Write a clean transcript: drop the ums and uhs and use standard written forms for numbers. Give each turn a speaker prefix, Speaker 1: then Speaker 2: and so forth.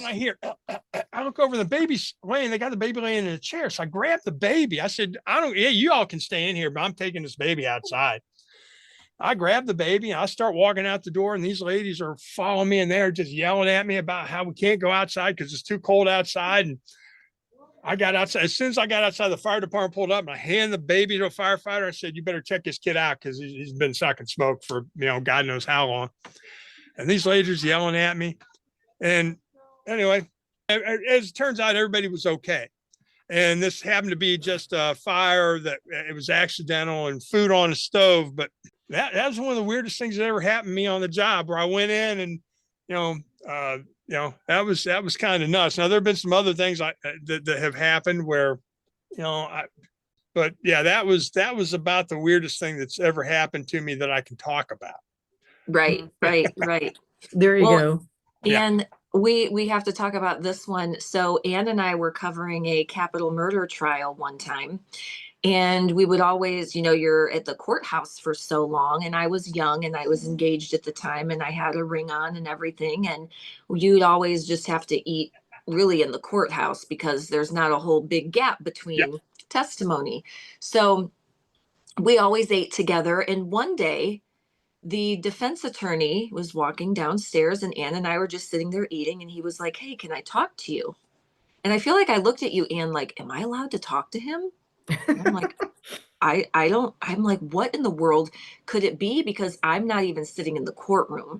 Speaker 1: I hear, I look over, the baby's laying, they got the baby laying in a chair. So I grabbed the baby. I said, yeah, you all can stay in here, but I'm taking this baby outside. I grabbed the baby and I start walking out the door, and these ladies are following me, and they're just yelling at me about how we can't go outside because it's too cold outside. And I got outside. As soon as I got outside, the fire department pulled up and I handed the baby to a firefighter. I said, you better check this kid out because he's been sucking smoke for, God knows how long. And these ladies yelling at me. And anyway, as it turns out, everybody was okay. And this happened to be just a fire that it was accidental and food on the stove. But that was one of the weirdest things that ever happened to me on the job, where I went in and, that was kind of nuts. Now, there have been some other things that have happened where, but yeah, that was about the weirdest thing that's ever happened to me that I can talk about.
Speaker 2: Right.
Speaker 3: There you go.
Speaker 2: And we have to talk about this one. So Ann and I were covering a capital murder trial one time. And we would always, you're at the courthouse for so long, and I was young and I was engaged at the time, and I had a ring on and everything. And you'd always just have to eat really in the courthouse because there's not a whole big gap between testimony. So we always ate together. And one day, the defense attorney was walking downstairs, and Ann and I were just sitting there eating, and he was like, "Hey, can I talk to you?" And I feel like I looked at you, Ann, like, am I allowed to talk to him? And I'm like, I'm like, what in the world could it be? Because I'm not even sitting in the courtroom.